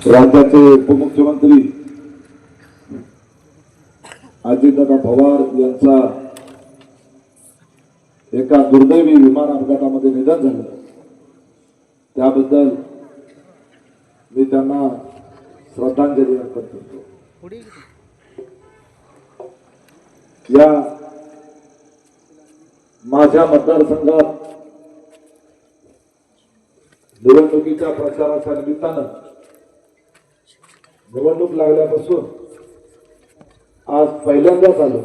राज्याचे उपमुख्यमंत्री अजितदादा पवार यांचा एका दुर्दैवी विमान अपघातामध्ये निधन झालं। त्याबद्दल मी त्यांना श्रद्धांजली अर्पण करतो। या माझ्या मतदारसंघात निवडणुकीच्या प्रचाराच्या निमित्तानं निवडणूक लागल्यापासून आज पहिल्यांदाच आलो।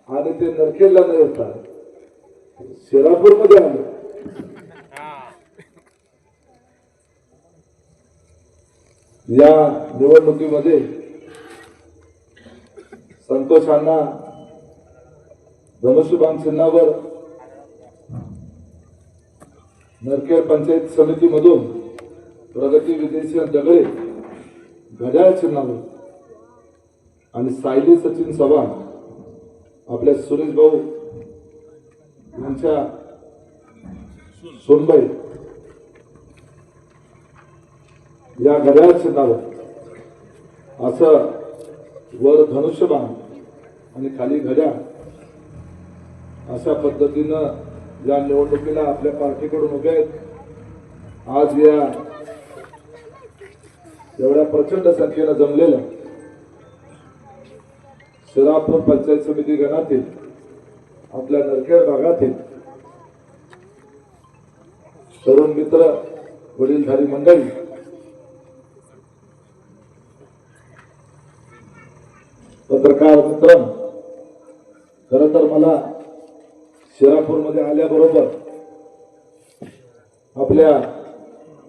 आणि ते नरखेडला न येता शिरापूर मध्ये आलो। या निवडणुकीमध्ये संतोषांना धनुष्यबाण चिन्हावर नरखेड पंचायत समितीमधून प्रगती विदेशी दगडे घड्याळ चिन्हावर आणि सायली सचिन चव्हाण आपल्या सुरेश भाऊ यांच्या सोनबाई या घड्याळ चिन्हावर असं वर धनुष्यबाण आणि खाली घड्याळ अशा पद्धतीनं या निवडणुकीला आपल्या पार्टीकडून उभे आहेत। आज या एवढ्या प्रचंड संख्येनं जमलेल्या शिरापूर पंचायत समिती गणातील आपल्या नरखेड भागातील तरुण मित्र वडीलधारी मंडळी पत्रकार मित्र, खरं तर मला शिरापूर मध्ये आल्याबरोबर आपल्या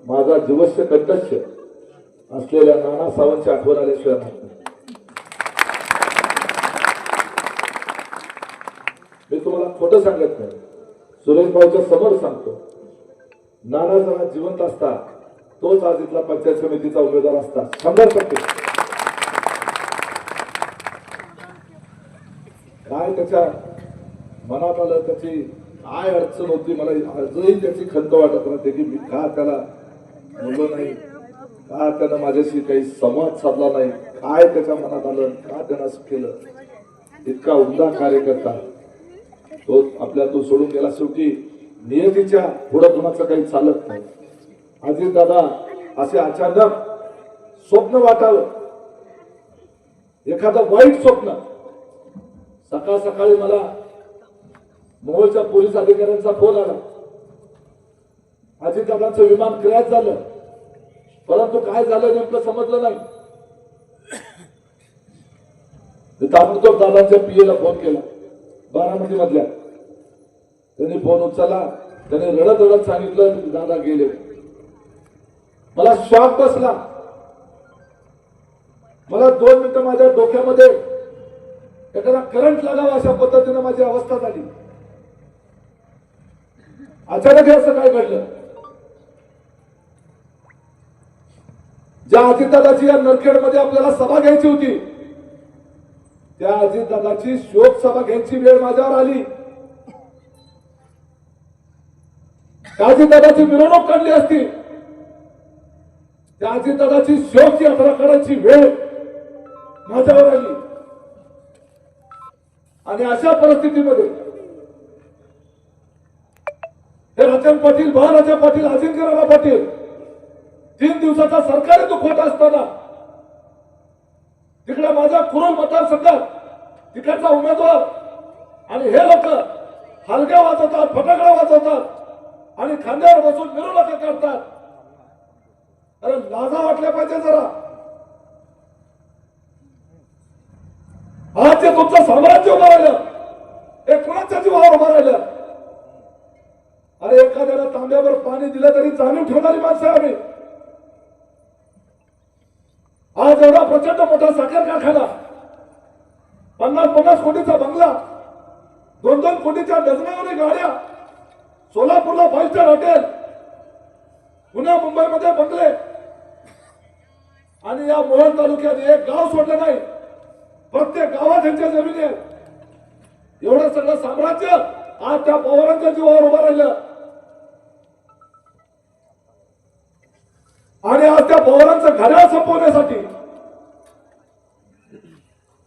माझा जीवस्य कंटस्य असलेल्या नाना सावंतची आठवण आल्याशिवाय नाही। मी तुम्हाला खोटं सांगत नाही, सुरेश भाऊच्या समोर सांगतो, नाना जरा जिवंत असता तोच आज इथला पंचायत समितीचा उमेदवार असता 100%। काय त्याच्या मनात आलं, त्याची काय अडचण होती, मला आजही त्याची खंत वाटत राहते की मी का त्याला बोललो नाही, का त्यानं माझ्याशी काही संवाद साधला नाही, काय त्याच्या मनात आलं, का त्यानं असं केलं। इतका उमदा कार्यकर्ता तो आपल्यातून सोडून गेला। शेवटी नियतीच्या पुढे कुणाचं काही चालत नाही। अजित दादा असे अचानक स्वप्न वाटावं, एखादं वाईट स्वप्न। सकाळ सकाळी मला मोहोळच्या पोलीस अधिकाऱ्यांचा फोन आला, अजितदादांचं विमान क्रॅश झालं, परंतु काय झालं नेमकं समजलं नाही। ताबडतोब दादांच्या पीएला फोन केला, बारामती मधल्या। त्यांनी फोन उचलला, त्याने रडत रडत सांगितलं दादा गेले। मला शॉक बसला। मला 2 मिनिटं माझ्या डोक्यामध्ये एखादा करंट लागावा अशा पद्धतीने माझी अवस्था झाली। अचानक असं काय घडलं। ज्या अजितदादाची या नरखेड मध्ये आपल्याला सभा घ्यायची होती, त्या अजितदादाची शोक सभा घ्यायची वेळ माझ्यावर आली। अजितदादाची मिरवणूक काढली असती, त्या अजितदादाची शोक यात्रा काढायची वेळ माझ्यावर आली। आणि अशा परिस्थितीमध्ये हे राजन पाटील, महाराजा पाटील, अजिंक्यराव पाटील 3 दिवसाचा सरकारी दुखवटा असताना तिकडे माझ्या कुरुल मतदारसंघात तिकडचा उमेदवार आणि हे लोक हलग्या वाजवतात, फटाकड्या वाजवतात आणि खांद्यावर बसून मिरवणुका करतात। अरे लाजा वाटल्या पाहिजे जरा। आज जे तुमचं साम्राज्य उभं राहिलं, हे कुणाच्या जीवावर उभं राहिलं। अरे एखाद्याला तांब्यावर पाणी दिलं तरी जाणीव ठेवणारी माणसं आम्ही। आज एवढा प्रचंड मोठा साखर कारखाना, 50-50 कोटीचा बंगला, 2-2 कोटीच्या डझनावरी गाड्या, सोलापूरला 5 स्टार हॉटेल, पुण्या मुंबईमध्ये बंगले, आणि या मोहोळ तालुक्यात एक गाव सोडलं नाही। प्रत्येक गावात त्यांच्या जमिनी आहेत। एवढं सगळं साम्राज्य आज त्या पवारांच्या जीवावर उभं राहिलं। आणि आज त्या पवारांचं घड्याळ संपवण्यासाठी,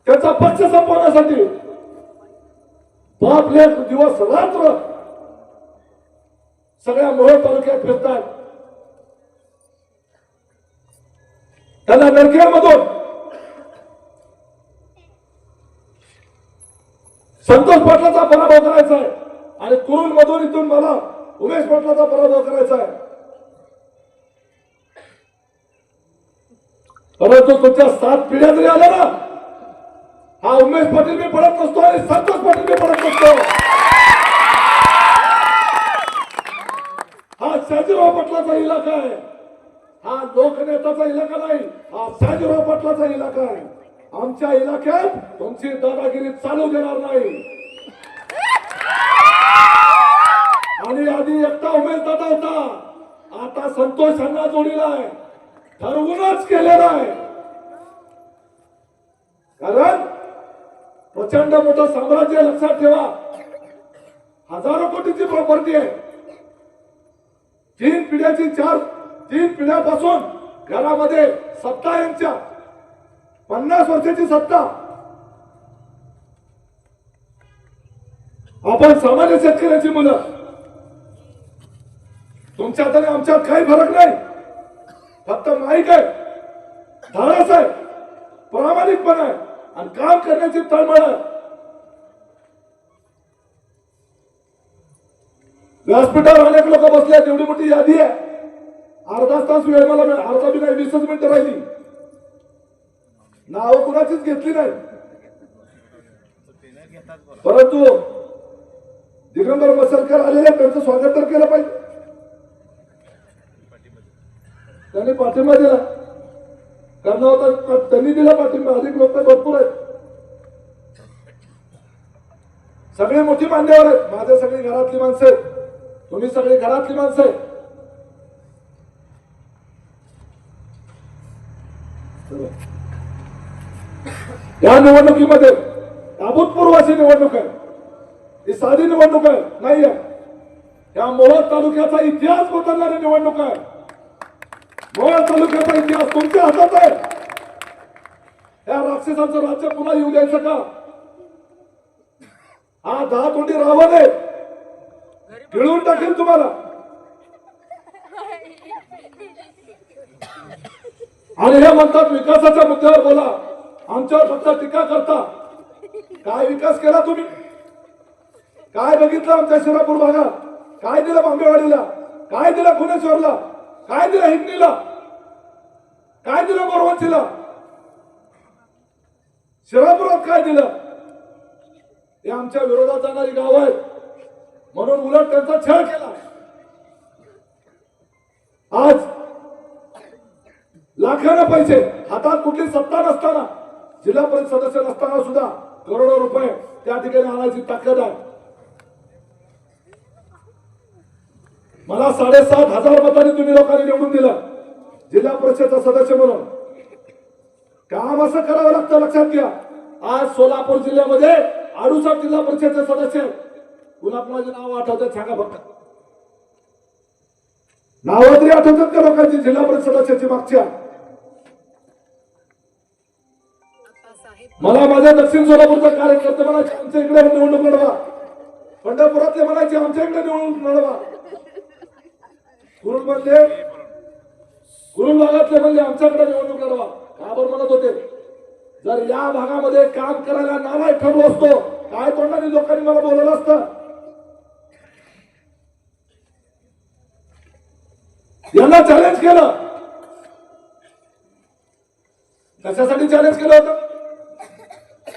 त्याचा पक्ष संपवण्यासाठी बाप लेक दिवस रात्र सगळ्या मोहोळ तालुक्यात फिरतात. त्यांना नरखेडमधून संतोष पाटलाचा पराभव करायचा आहे आणि कुरुल मधून इथून मला उमेश पाटलाचा पराभव करायचा आहे. परंतु तुमच्या 7 पिढ्या जरी आल्या ना, हा उमेश पाटील मी पडत नसतो आणि संतोष पाटील मी पडत नसतो. हा शाजीराव पाटलाचा इलाका आहे, हा लोकनेताचा इलाका नाही, हा शाजीराव पाटलाचा इलाका आहे. आमच्या इलाक्यात तुमची दादागिरी चालू देणार नाही. आणि आधी एकटा उमेश दादा होता, आता संतोष यांना जोडीला आहे, ठरवूनच केलेला आहे. कारण प्रचंड मोठं साम्राज्य, लक्षात ठेवा, हजारो कोटीची प्रॉपर्टी आहे. 3 पिढ्यापासून घरामध्ये सत्ता यांच्या, 50 वर्षाची सत्ता. आपण सामान्य शेतकऱ्याची मुलं, तुमच्यात आणि आमच्यात काही फरक नाही. फक्त माईक आहे, धाडस आहे, प्रामाणिकपणा आहे आणि काम करण्याची तळमळ आहे. व्यासपीठावर अनेक लोक बसले, एवढी मोठी यादी आहे. अर्धा तास वेळ मला, अर्धा बी नाही, 20 मिनिटं राहिली. नाव कुणाचीच घेतली नाही. परंतु दिगंबर मसलकर आलेले, त्यांचं स्वागत तर केलं पाहिजे. त्यांनी पाठिंबा दिला, करणार होता, त्यांनी दिला पाठिंबा. अधिक लोक भरपूर आहेत, सगळे मोठी मान्यवर आहेत. माझ्या सगळी घरातली माणसं आहेत, तुम्ही सगळी घरातली माणसं आहेत. या निवडणुकीमध्ये अभूतपूर्व अशी निवडणूक आहे. ही साधी निवडणूक आहे नाही आहे. या मोहोळ तालुक्याचा इतिहास बदलणारी निवडणूक आहे. मोहोळ तालुक्याचा इतिहास तुमच्या हातात आहे. या राक्षसांचं राज्य पुन्हा येऊ द्यायचं का? हा 10 तोंडी रावण आहे, गिळून टाकेल तुम्हाला. आणि हे म्हणतात विकासाच्या मुद्द्यावर बोला, आमच्यावर फक्त टीका करता. काय विकास केला तुम्ही? काय बघितलं आमच्या शिरापूर भागात? काय दिलं बांबेवाडीला? काय दिलं खुनेश्वरला? काय दिलं हिंगणीला? काय दिलं मोरवंचीला? शिरापुरात काय दिलं? हे आमच्या विरोधात जाणारी गाव आहेत, म्हणून उलट त्यांचा छळ केला. आज लाखांना पैसे हातात, कुठली सत्ता नसताना, जिल्हा परिषद सदस्य नसताना सुद्धा करोडो रुपये त्या ठिकाणी आणायची ताकद आहे. मला 7,500 मतांनी तुम्ही लोकांनी निवडून दिलं जिल्हा परिषदचा सदस्य म्हणून. काम असं करावं लागतं, लक्षात घ्या. आज सोलापूर जिल्ह्यामध्ये 68 जिल्हा परिषदचे सदस्य, कुणाकुणाची नाव आठवतात सांगा फक्त. नावं तरी आठवतात का लोकांची जिल्हा परिषद सदस्याची मागच्या? मला माझ्या दक्षिण सोलापूरचा कार्यकर्ते म्हणायचे आमच्या इकडे निवडणूक लढवा, पंढरपुरातले म्हणायचे आमच्या इकडे निवडणूक लढवा, कुरुल भागातले म्हणले आमच्याकडे निवडणूक लढवा. का बरं म्हणत होते? जर या भागामध्ये काम करायला नालायक ठरलो असतो, काय तोंडाने लोकांनी मला बोलवलं असतं? यांना चॅलेंज केलं. कशासाठी चॅलेंज केलं होतं?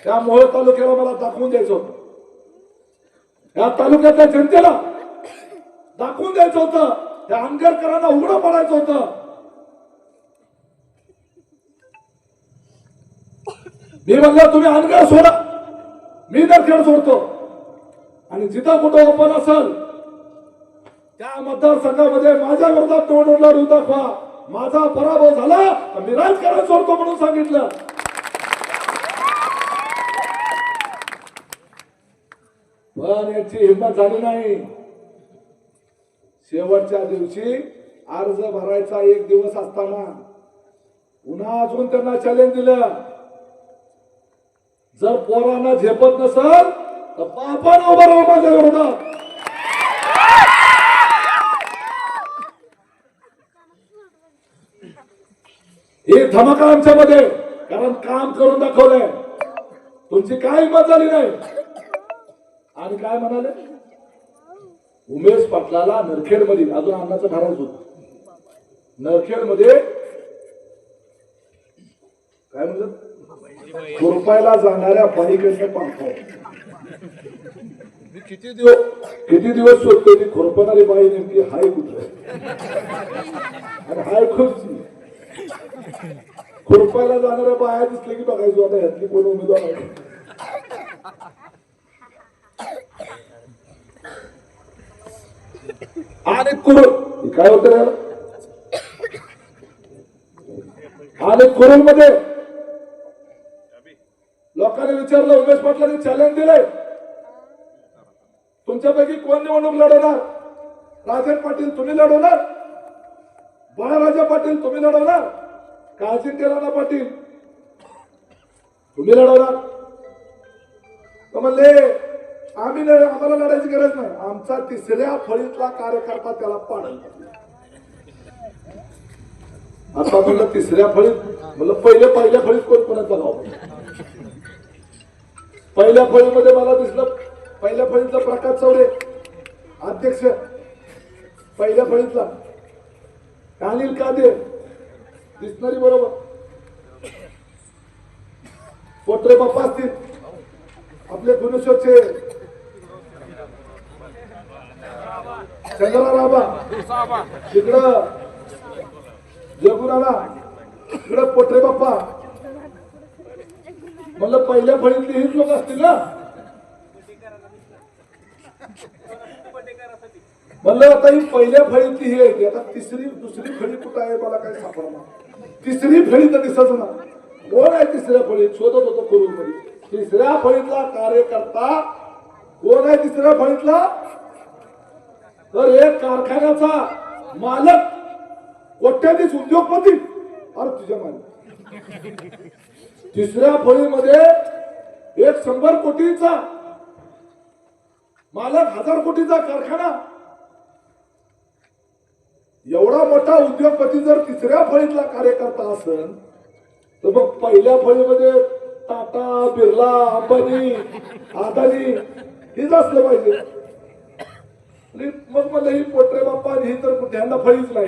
त्या मोहोळ तालुक्याला मला दाखवून द्यायचं होतं, या तालुक्यातल्या जनतेला दाखवून द्यायचं होतं, त्या अंगरकरांना उघडं पडायचं होतं. मी म्हणलं तुम्ही अनगर सोडा, मी नरखेड सोडतो. आणि जिथं कुठं ओपन असेल त्या मतदारसंघामध्ये माझ्या विरोधात निवडणूक लढवून दाखवा. माझा पराभव झाला मी राजकारण सोडतो म्हणून सांगितलं. पण याची हिंमत झाली नाही. शेवटच्या दिवशी अर्ज भरायचा 1 दिवस असताना पुन्हा अजून त्यांना चॅलेंज दिलं, जर पोरांना झेपत नसल तर बापानं उभं राहू माझ्या विरोधात. हे धमका आमच्यामध्ये, कारण काम करून दाखवलंय. तुमची काय हिंमत झाली नाही. आणि काय म्हणाले, उमेश पाटलाला नरखेड मध्ये अजून अन्नाचं भरायचं होतं. नरखेड मध्ये काय म्हणतात, खुरपायला जाणाऱ्या बाईकडनं पाहतो. किती दिवस शोधतोय ती खुरपणारी बाई नेमकी हाय कुठे, आणि हाय खुर्ची. खुरपायला जाणाऱ्या बाया दिसले की बघायचो आता ह्यातली कोण उमेदवार आहे. आणि काय होत आणि कुरुल मध्ये लोकांनी विचारलं, उमेश पाटलांनी चॅलेंज दिलंय, तुमच्यापैकी कोण निवडणूक लढवणार? राजन पाटील तुम्ही लढवणार, बाळाराजा पाटील तुम्ही लढवणार, काळजी केला पाटील तुम्ही लढवणार? तर म्हणले आम्ही आम्हाला लढायची गरज नाही, आमचा 3ऱ्या फळीतला कार्यकर्ता त्याला पाडेल. आता म्हणलं 3ऱ्या फळीत, म्हणलं पहिल्या फळीत कोणाचा गाव? पहिल्या फळीमध्ये मला दिसलं, पहिल्या फळीतला प्रकाश चौरे अध्यक्ष, पहिल्या फळीतला अनिल कादे दिसणारी बरोबर, पोट्रे बाप्पा असतील आपले गुणेश्वरचे, चंद्राराबा तिकडं, जगुराला इकडं पोट्रे बाप्पा. म्हणलं पहिल्या फळीतली हीच लोक असतील ना. म्हणलं आता ही पहिल्या फळीतली ही आहे, आता दुसरी फळी कुठं आहे मला काही सापडणार. 3री फळी तर दिसत ना, कोण आहे 3ऱ्या फळीत शोधत होतो करून मध्ये. 3ऱ्या फळीतला कार्यकर्ता कोण आहे 3ऱ्या फळीतला? तर एक कारखान्याचा मालक, कोट्याधीश उद्योगपती. अरे तुझ्या मालक 3ऱ्या फळीमध्ये एक 100 कोटीचा मालक, 1000 कोटीचा कारखाना, एवढा मोठा उद्योगपती जर 3ऱ्या फळीतला कार्यकर्ता असेल तर मग पहिल्या फळीमध्ये टाटा, बिर्ला, अंबानी, अदानी हेच असलं पाहिजे. मग मला ही पोट्रे बाप्पा ही तर ह्यांना फळीच नाही,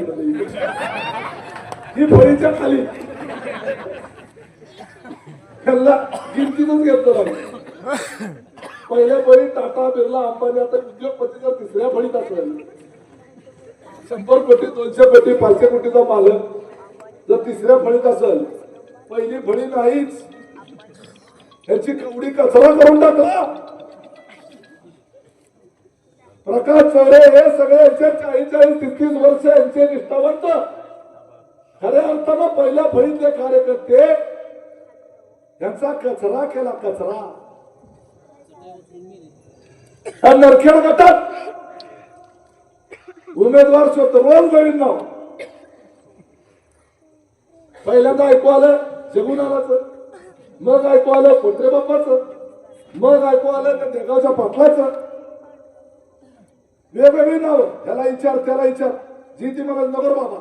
ही फळीच्या खाली ह्यांना किमतीतच घेतलं नाही. पहिल्या फळीत टाटा, बिर्ला, अंबानी, आता उद्योगपती जर 3ऱ्या फळीत असेल, 100 कोटी, 200 कोटी, 500 कोटीचा मालक जर 3ऱ्या फळीत असेल, पहिली फळी नाहीच, ह्याची कवडी कचरा करून टाकला. प्रकाश चौरे हे सगळे यांचे 40-30 वर्ष यांचे निष्ठावंत, खऱ्या अर्थानं पहिल्या फळीतले कार्यकर्ते यांचा कचरा केला, कचरा. नरखेड गटात उमेदवार शोधतो, रोज नवीन नाव. पहिल्यांदा ऐकू आलं जगुनालाचं, मग ऐकू आलं पोट्रे बाप्पाचं, मग ऐकू आलं त्या देगावच्या पाटलाचं. वेगवेगळी नाव, त्याला विचार त्याला विचार. जी ती मला नगर बाबा,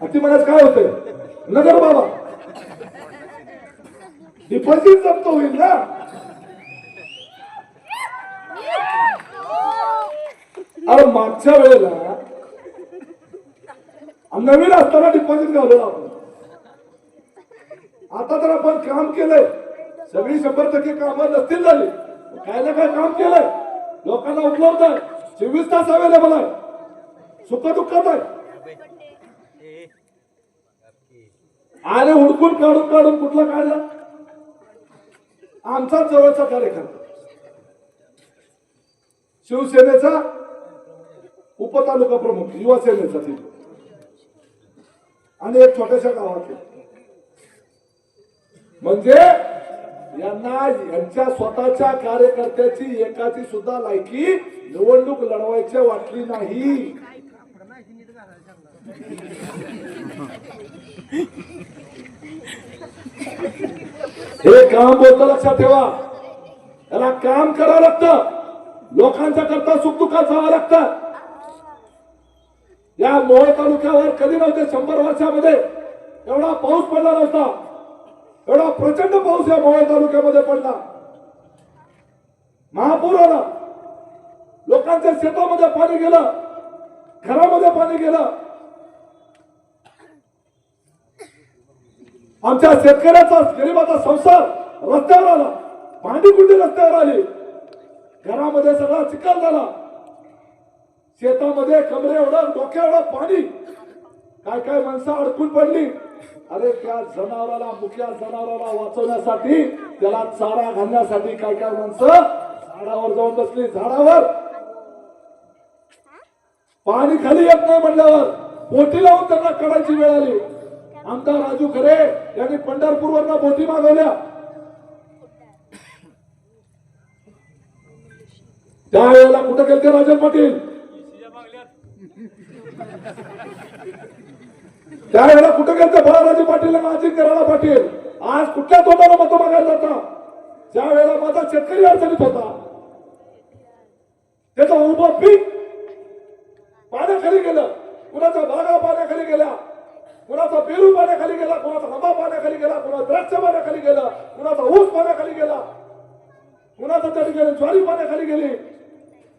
ती म्हणाच काय होतंय नगर बाबा, डिपॉझिट जप्त होईल ना. अरे मागच्या वेळेला नवीन असताना डिपॉझिट घालवलं आपण. आता तर आपण काम केलंय, सगळी 100% कामं नसतील झाली, काय ना काय काम केलंय, लोकांना उपलब्ध आहे, 24 तास अवेलेबल आहे, सुखदुःखात आहे. आणि हुडकून काढून कुठला काढला? आमचा जवळचा कार्यकर्ता, शिवसेनेचा उपतालुका प्रमुख, युवा सेनेचा, आणि एक छोट्याशा गावात. म्हणजे यांना यांच्या स्वतःच्या कार्यकर्त्याची एकाची सुद्धा लायकी निवडणूक लढवायची वाटली नाही. हे काम बोलतं लक्षात ठेवा. याला काम करावं लागतं, लोकांच्या करता सुखदुःखात जावं लागतं. या मोहोळ तालुक्यावर कधी नव्हते 100 वर्षामध्ये एवढा पाऊस पडला नव्हता. एवढा प्रचंड पाऊस या मोहोळ तालुक्यामध्ये पडला. महापूर आला, लोकांच्या शेतामध्ये पाणी गेलं, घरामध्ये पाणी गेलं. आमच्या शेतकऱ्याचा गरीबाचा संसार रस्त्यावर आला, भांडी कुंडी रस्त्यावर आली, घरामध्ये सगळा चिखल झाला, शेतामध्ये कमरे एवढं डोक्या एवढं पाणी, काय काय माणसं अडकून पडली. अरे त्या जनावराला, मुख्या जनावराला वाचवण्यासाठी, त्याला चारा घालण्यासाठी काय काय माणसं झाडावर जाऊन बसली. झाडावर पाणी खाली येत नाही म्हणल्यावर बोटी लावून त्यांना काढायची वेळ आली. आमदार राजू खरे यांनी पंढरपूरवरनं बोटी मागवल्या. त्यावेळेला कुठे गेलते राजन पाटील? त्यावेळेला कुठे गेलते बाळाराजे पाटील आणि अजिंक्य राणा पाटील? आज कुठल्या तोंडाला मतं मागायला जाता? ज्या वेळेला माझा शेतकरी अडचणीत होता, त्याचं उभं पीक पाण्याखाली गेलं, कुणाच्या बागा पाण्याखाली गेल्या, कुणाचा पेरू पाण्याखाली गेला, कुणाचा आंबा पाण्याखाली गेला, कुणाचा द्राक्ष पाण्याखाली गेला, कुणाचा ऊस पाण्याखाली गेला, कुणाचा त्या ठिकाणी ज्वारी पाण्याखाली गेली,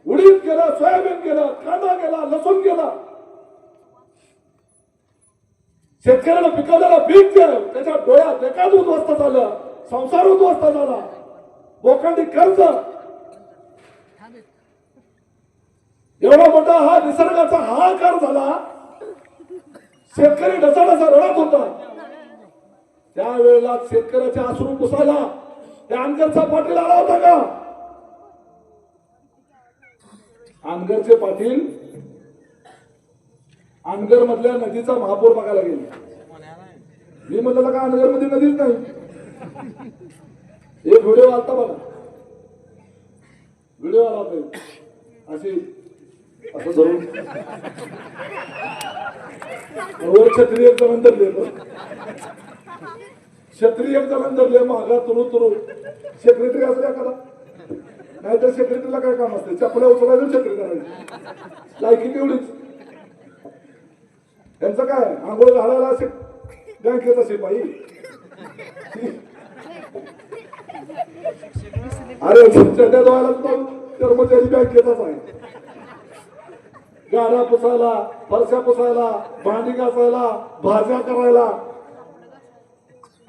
उडीद गेलं, सोयाबीन गेलं, कांदा गेला, लसूण गेला. शेतकऱ्याला पिकवलेला पीक त्याच्या डोळ्यात देखात उद्ध्वस्त झालं, संसार उद्ध्वस्त झाला, लोकांनी कर्ज. एवढा मोठा हा निसर्गाचा हाहाकार झाला. शेतकरी ढसाढसा रडत होता. त्यावेळेला शेतकऱ्याचे अश्रू पुसायला त्या अनगरचा पाटील आला होता का? अनगरचे पाटील अनगर मधल्या नदीचा महापूर बघायला गेले. मी म्हणलं का अनगर मध्ये नदीच नाही. एक व्हिडिओ आलता बघा, व्हिडिओ आला होता अशी असं धरून वर छत्री एक जण धरले, छत्री एक जण धरले, मागा तुरु तुरु. सेक्रेटरी असं एखादा, नाहीतर सेक्रेटरीला काय काम असते? चपल्या उचलायचं, छत्री करायची, लायकी तेवढीच. त्यांचं काय, आंघोळ घालायला असे बँकेचा शिपाई. अरे चड्या धुवायला कर्मचारी बँकेचाच आहे. गाड्या पुसायला, फरशा पुसायला, भांडी घासायला, भाज्या करायला,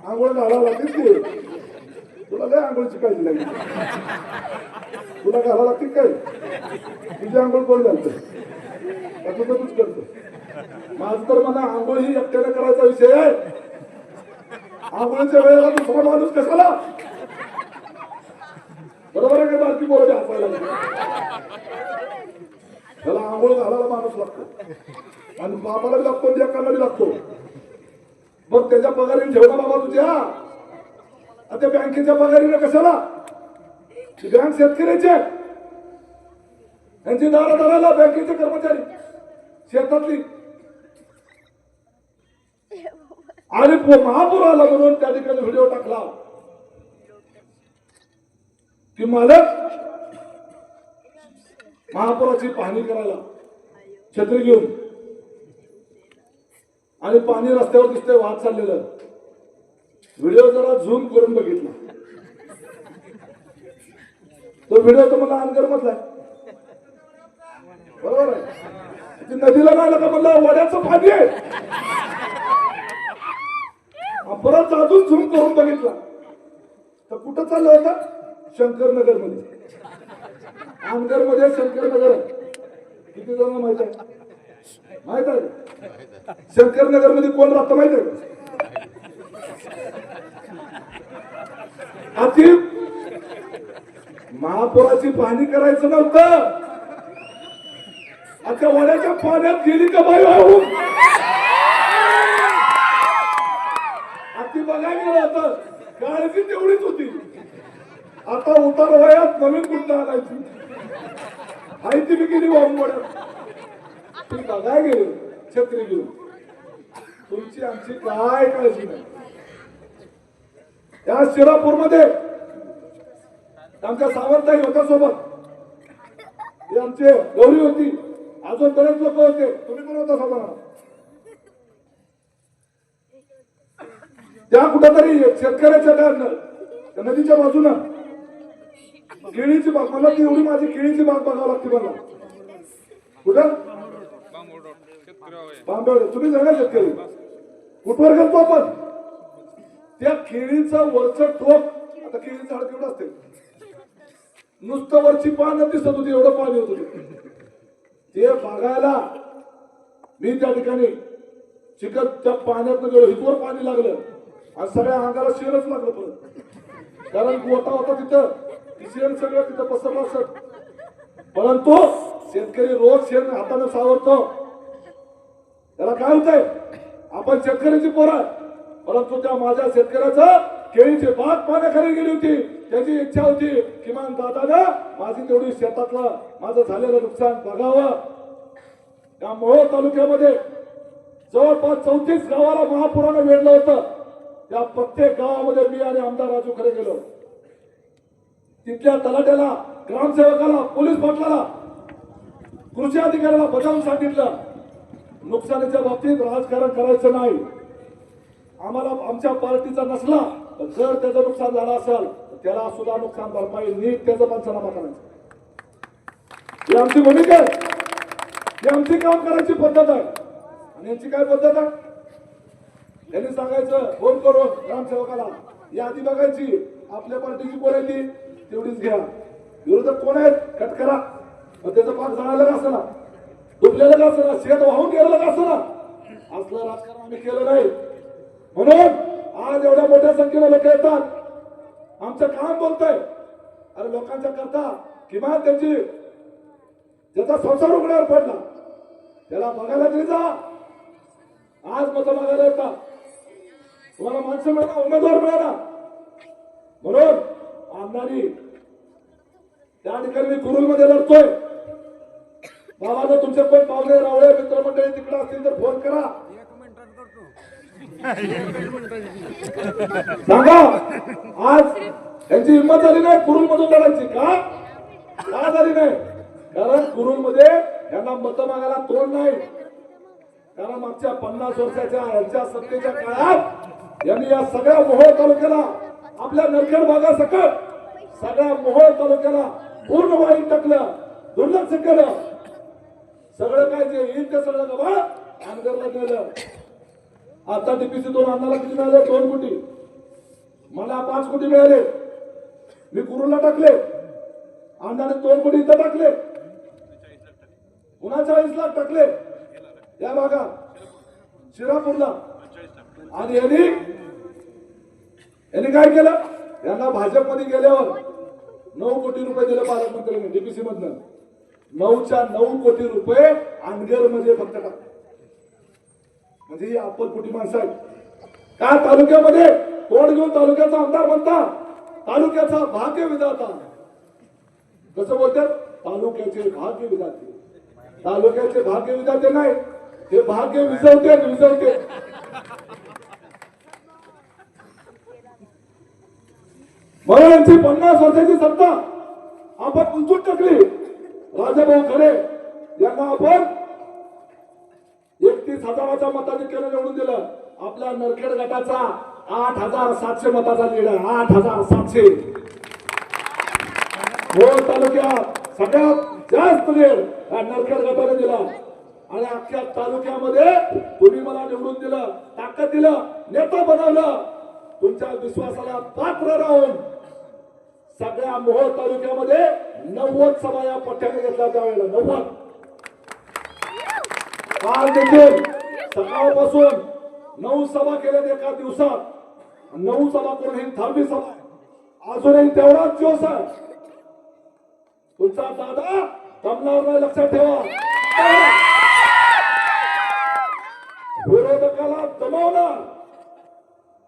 आंघोळ घालायला लागतेच की. तुला लय आंघोळची काळजी लागली, तुला घालायला लागते काय? तुझी आंघोळ कोण घालतं? तूच करतो. माझं तर मला आंघोळ ही एकट्याने करायचा विषय आहे. आंघोळीच्या वेळेला दुसरा माणूस कशाला? बरोबर आहे का? बारकी बोलते हसायला, त्याला आंघोळ घालायला माणूस लागतो आणि बाबाला लागतो, लेकांना लागतो. मग त्याच्या पगारीने ठेवला बाबा तुझ्या, त्या बँकेच्या पगारीने कशाला? बँक शेतकऱ्याचे, यांची दारा धरायला बँकेचे कर्मचारी, शेतातली. आणि महापूर आला म्हणून त्या ठिकाणी व्हिडिओ टाकला की मालक महापुराची पाहणी करायला छत्री घेऊन, आणि पाणी रस्त्यावर दिसतंय वाहत चाललेलं. व्हिडिओ जरा झूम करून बघितला, तो व्हिडिओ तर मला अनगर मधला बरोबर आहे. नदीला नाही का म्हणलं, वड्याचं पाणी आहे. परत अजून झूम करून बघितला तर कुठं चाललं होतं? शंकरनगर मध्ये. अनगर मध्ये शंकरनगर किती जण माहित आहे? माहित आहे? शंकरनगर मध्ये कोण राहतं माहित आहे? आधी महापुराची पाहणी करायचं नव्हतं, आता वड्याच्या पाण्यात गेली का बाई वाहून? आधी बघायला गेलं होतं, काळजी तेवढीच होती. आता उतार वयात नवीन कुठं आणायची, आई ती गेली वाहून वड्यात. ती बघायला गेली, छत्री घेऊन. तुमची आमची काय काळजी नाही. त्या शिरापूरमध्ये आमच्या सावंतताई होत्या सोबत, हे आमचे गौरी होती, अजून बरेच लोक होते, तुम्ही पण होता सोबत. त्या कुठेतरी शेतकऱ्याच्या त्या नदीच्या बाजूनं केळीची बाग, मला ती एवढी माझी केळीची बाग बघावं लागते मला. कुठं बांबेवडे. तुम्ही जागा शेतकरी कुठवर गेलतो आपण. त्या केळीचं वरचं टोक, आता केळीचं झाड केवढं असते, नुसतं वरची पानं दिसत होती, एवढं पाणी होत होते. ते बघायला मी त्या ठिकाणी चिकट त्या पाण्यात गेलो, हितवर पाणी लागलं आणि सगळ्या अंगाला शेरच लागलं परत, कारण गोटा होता तिथं, शेण सगळं तिथं पसरलं असत. परंतु शेतकरी रोज शेण हाताने सावरतो. त्याला काय होतंय, आपण शेतकऱ्याची पोरं, परंतु त्या माझ्या शेतकऱ्याचं केळीची बाग पाण्याखाली गेली होती. त्याची इच्छा होती किमान दादानं माझी तेवढी शेतातलं माझं झालेलं नुकसान बघावं. त्या मोहोळ तालुक्यामध्ये जवळपास 34 गावाला महापुरानं वेढलं होतं. त्या प्रत्येक गावामध्ये मी आणि आमदार राजू खरे गेलो. तिथल्या तलाट्याला, ग्रामसेवकाला, पोलीस पाटलाला, कृषी अधिकाऱ्याला बजावून सांगितलं, नुकसानीच्या बाबतीत राजकारण करायचं नाही. आम्हाला आमच्या पार्टीचा नसला तर जर त्याचं नुकसान झालं असेल तर त्याला सुद्धा नुकसान भरपाई नीट त्याचं पंचनामा करायचं. ही आमची भूमिका आहे, ही आमची काम करायची पद्धत आहे. आणि यांची काय पद्धत आहे, त्यांनी सांगायचं फोन करून ग्रामसेवकाला, यादी बघायची, आपल्या पार्टीची बोलायची तेवढीच घ्या, विरोधक कोण आहेत कट करा. मग त्याचं पाक जाणायला का असं, डुबलेलं का असं, शेत वाहून गेलेलं का असं, असलं राजकारण आम्ही केलं नाही. म्हणून आज एवढ्या मोठ्या संख्येने लोक येतात, आमचं काम बोलतंय. अरे लोकांच्या करता किमान त्यांची ज्याचा संसार उघड्यावर पडला त्याला बघायला तरी जा. आज मत बघायला येतात, तुम्हाला माणसं मिळणार, उमेदवार मिळणार. म्हणून आमदारी त्या ठिकाणी मी कुरुलमध्ये लढतोय. बाबा जर तुमचे कोण पावले रावळे मित्रमंडळी तिकडे असतील तर फोन करा, सांगा. आज त्यांची हिंमत झाली नाही कुरुल मधून लढायची. का झाली नाही, कारण कुरुल मध्ये यांना मत मागायला तोंड नाही. कारण मागच्या 50 वर्षाच्या यांच्या सत्तेच्या काळात यांनी या सगळ्या मोहोळ तालुक्याला, आपल्या नरखेड भागासकट सगळ्या मोहोळ तालुक्याला पूर्ण वाईट टाकलं, दुर्लक्ष केलं. सगळं काय जे येईल ते सगळं गबाळ आमदारला नेलं. आता डीपीसी 2 अन्नाला किती मिळाले, 2 कोटी, मला 5 कोटी मिळाले. मी कुरुलला टाकले, अन्नाने 2 कोटी इथं टाकले, पुन्हा 40 लाख टाकले या भागात शिरापूरला. आणि यांनी काय केलं, यांना भाजपमध्ये गेल्यावर 9 कोटी रुपये दिले पालकमंत्र्यांनी डीपीसी मधनं. 9च्या 9 कोटी रुपये अनगर मध्ये फक्त टाकले. म्हणजे ही अप्पलपोटी माणसं आहेत का तालुक्यामध्ये तोंड घेऊन तालुक्याचा आमदार म्हणता, तालुक्याचा भाग्य विधाता. कसं बोलतात, तालुक्याचे भाग्य विधाते. तालुक्याचे भाग्य विधाते नाही, ते भाग्य विजवते. म्हणून यांची 50 वर्षाची सत्ता आपण उलटून टाकली. राजाभाऊ खरे यांना आपण 31,000च्या मताधिक्याने निवडून दिलं. आपल्या नरखेड गटाचा 8,700 मताचा लीड आहे. 8,700 तालुक्यात सगळ्यात जास्त लीड नरखेड गटाने दिला. आणि अख्ख्या तालुक्यामध्ये तुम्ही मला निवडून दिलं, ताकद दिलं, नेता बनवलं. तुमच्या विश्वासाला पात्र राहून सगळ्या मोहोळ तालुक्यामध्ये 90 सभा या पठ्ठ्याने घेतल्या. त्यावेळेला 90 काल देखील सकाळपासून 9 सभा केल्यात एका दिवसात. 9 सभा करून ही 10वी सभा. अजूनही तेवढाच जोश आहे. तुमचा दादा दमणार नाही, लक्षात ठेवा. विरोधकाला दमवणार.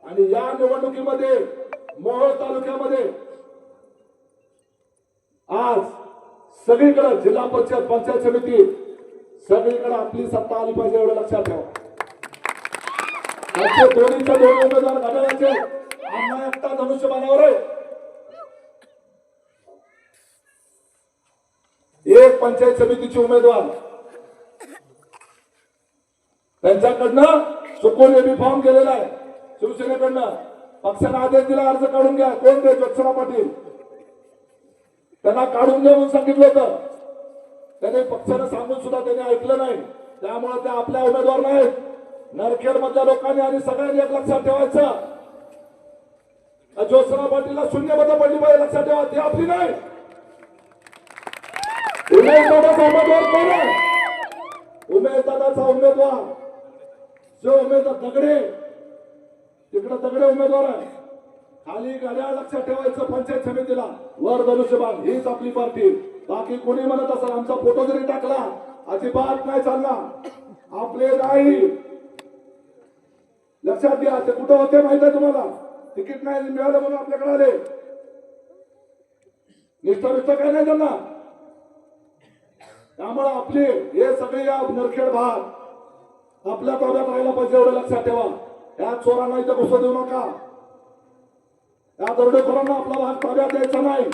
आणि या निवडणुकीमध्ये मोहोळ तालुक्यामध्ये आज सगळीकडे जिल्हा परिषद, पंचायत समिती सगळीकडे आपली सत्ता आली पाहिजे एवढं लक्षात ठेवा. दोन्हीच्या दोन उमेदवार घड्याळाचे आम्हा एकटा धनुष्यबाणावर आहे. एक पंचायत समितीचे उमेदवार त्यांच्याकडनं चुकून एबी फॉर्म गेलेला आहे. शिवसेनेकडनं पक्षाने आदेश दिला अर्ज काढून घ्या. कोण ते ज्योत्सना पाटील त्यांना काढून घ्या म्हणून सांगितलं होतं. त्याने पक्षाने सांगून सुद्धा त्यांनी ऐकलं नाही. त्यामुळे ते आपल्या उमेदवार नाहीत. नरखेड मधल्या लोकांनी आणि सगळ्यांनी एक लक्षात ठेवायचं, ज्योत्सना पाटीलला शून्य मतं पडली पाहिजे लक्षात ठेवा. ती आपली नाही. उमेश दादाचा उमेदवार कोण आहे? उमेश दादाचा उमेदवार जो उमेदवार दगडे, तिकडे दगडे उमेदवार आहे. खाली गाड्या लक्षात ठेवायचं पंचायत समितीला, वर धनुष्यबाण. हीच आपली पार्टी. बाकी कोणी म्हणत असेल आमचा फोटो जरी टाकला अजिबात नाही चालणार. आपले नाही. लक्षात घ्या. ते कुठं होते माहित आहे तुम्हाला? तिकीट नाही मिळालं म्हणून आपल्याकडे आले. निष्ठा काय नाही त्यांना. त्यामुळे आपले हे सगळे नरखेड भाग आपल्या ताब्यात राहायला पाहिजे एवढं लक्षात ठेवा. या चोरांना इथं घुसू देऊ नका. या दरोडेखोरांना आपला भाग ताब्यात द्यायचा नाही.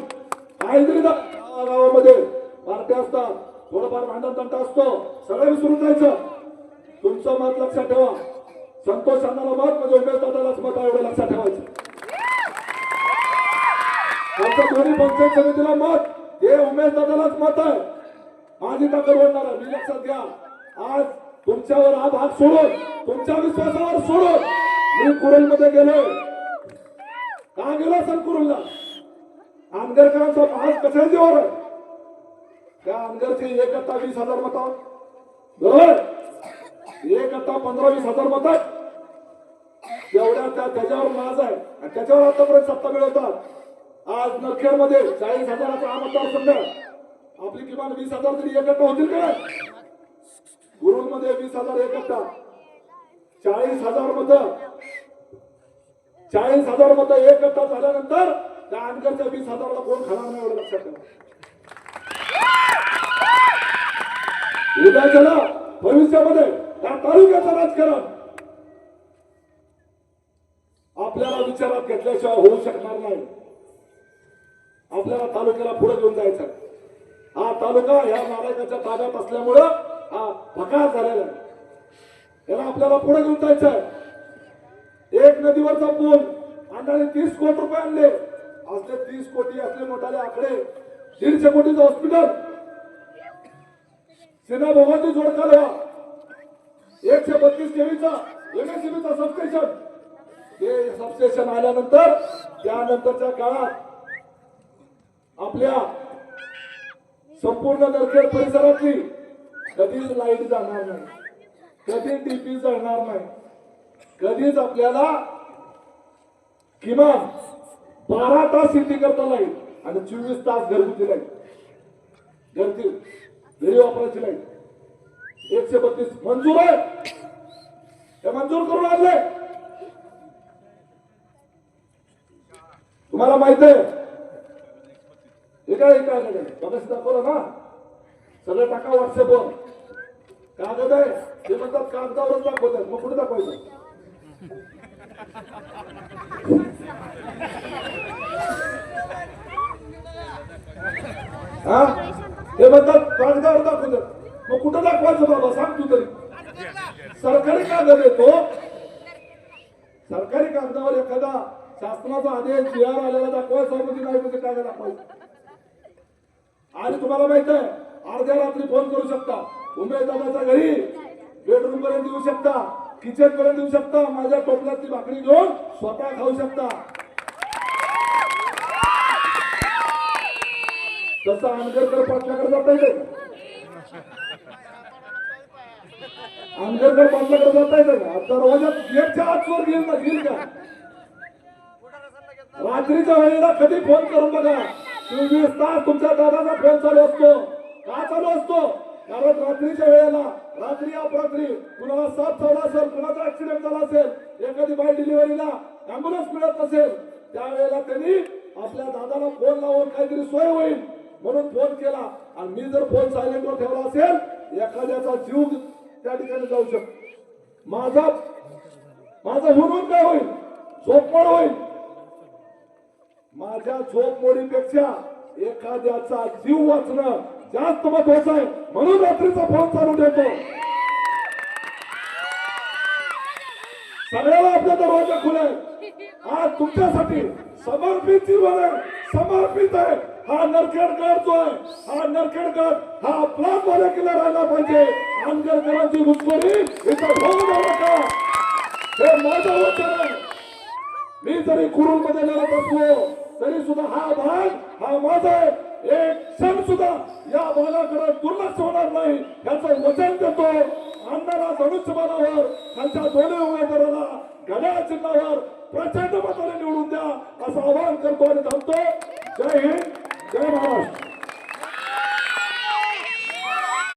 काहीतरी गावामध्ये पार्ट्या असतात, थोडंफार भांडण तंटा असतो, सगळं विसरून जायचं. तुमचं मत लक्षात ठेवा. संतोष अण्णाला मत म्हणजे उमेश दादालाच मत आहे एवढं लक्षात ठेवायचं. त्यांचं दोन्ही पंचायत समितीला मत हे उमेश दादालाच मत आहे. माझी टाकर ओढणार आहे. मी लक्षात घ्या. आज तुमच्यावर हा भाग सोडून, तुमच्या विश्वासावर सोडून मी कुरुलमध्ये गेलोय. का गेलो असेल कुरुलला? आंगरकरांचा आज कशा जीवावर आहे? त्या आंगरची एक गट्टा 20,000 मतं, बरोबर? एक गट्टा 15-20,000 मतं एवढ्या त्याच्यावर नाज आहे आणि त्याच्यावर आतापर्यंत सत्ता मिळवतात. आज नरखेडमध्ये 40,000चा हा मतदारसंघ, आपली किमान 20,000 तरी एक गट्टा होतील का? गुरुमध्ये 20,000 एक गट्टा, 40,000 मतं, 40,000 मतं एक गट्टा झाल्यानंतर त्या अनगरच्या 20,000ला कोण खाणार नाही एवढं लक्षात ठेवा. उद्याच्याला भविष्यामध्ये या तालुक्याचं राजकारण आपल्याला विचारात घेतल्याशिवाय होऊ शकणार नाही. आपल्याला तालुक्याला पुढे घेऊन जायचं. हा तालुका ह्या नारायणाच्या ताब्यात असल्यामुळं हा भकार झालेला आहे. याला आपल्याला पुढे घेऊन जायचं आहे. एक नदीवरचा पूल अण्णाने 30 कोटी रुपये आणले. असले 30 कोटी असले मोठाले आकडे. 150 कोटीचं हॉस्पिटल, सेना भगवती जोडकाला 132 केवीचा एमएससीबीचा सबस्टेशन. हे सबस्टेशन आल्यानंतर त्यानंतरच्या काळात आपल्या संपूर्ण नरखेड परिसरातली कधीच लाईट जाणार नाही, कधी टीपी जाणार नाही, कधीच आपल्याला किमान 12 तास शेती करता लाईट आणि 24 तास घरगुती लाईट, घरी वापरायची लाईट. 132 मंजूर आहे. हे मंजूर करून आणले. तुम्हाला माहित आहे हे काय बघाच दाखवलं ना. सगळं टाका व्हॉट्सअपवर. कागद आहे ते म्हणतात कागदावरच दाखवतात. मग कुठे दाखवायचं? हा ते म्हणतात कागदावर दाखवतात. मग कुठं दाखवायचं बाबा सांग तू तरी. सरकारी कागद येतो. सरकारी कागदावर एखादा शासनाचा आदेश जीआर आलेला दाखवायचा म्हणजे नाही म्हणजे काय दाखवायचं. आणि तुम्हाला माहित आहे अर्ध्या रात्री फोन करू शकता. उमेश दादाच्या घरी बेडरूम पर्यंत येऊ शकता, किचन पर्यंत येऊ शकता. माझ्या टोपल्यातली भाकरी घेऊन स्वतः खाऊ शकता. तसं अनगरकर पाटलाकडे जाता येते का? अनगरकर पाटलाकडे जाता येते का? दरवाजात गेटच्या आतवर घेईल का? रात्रीच्या वेळेला कधी फोन करून बघा. 24 तास तुमच्या दादाचा फोन चालू असतो. का चालू असतो? कारण रात्रीच्या वेळेला, रात्री अपरात्री कुणाला साप चावला असेल, कुणाचा ऍक्सिडेंट झाला असेल, एखादी बाई डिलिव्हरीला अँब्युलन्स मिळत नसेल, त्यावेळेला त्यांनी आपल्या दादाला फोन लावून काहीतरी सोय होईल म्हणून फोन केला. आणि मी जर फोन सायलेंटवर ठेवला असेल एखाद्याचा जीव त्या ठिकाणी जाऊ शकतो. माझं हुनून काय होईल, झोपमोड होईल. माझ्या झोपमोडीपेक्षा एखाद्याचा जीव वाचणं जास्त महत्वाचं आहे. म्हणून रात्रीचा फोन चालू ठेवतो. सगळ्याला आपला दरवाजा खुला आहे. आज तुमच्यासाठी समर्पित जीवन आहे, समर्पित आहे. हा नरखेडकर जो आहे, हा नरखेडकर हा आपला माझ्या किल्ला राहिला पाहिजे. आंबेडकरांची घुसखोरी इथं होऊ देऊ नका, हे माझं वचन आहे. मी जरी कुरुल मध्ये लढत असलो तरी सुद्धा हा भाग हा माझा आहे. एक क्षण सुद्धा या भागाकडे दुर्लक्ष होणार नाही याचं वचन देतो. अण्णाला धनुष्यबाणावर खालच्या दोन्ही उमेदवाराला घड्याळ चिन्हावर प्रचंड मताने निवडून द्या असं आवाहन करतो आणि थांबतो. जय हिंद.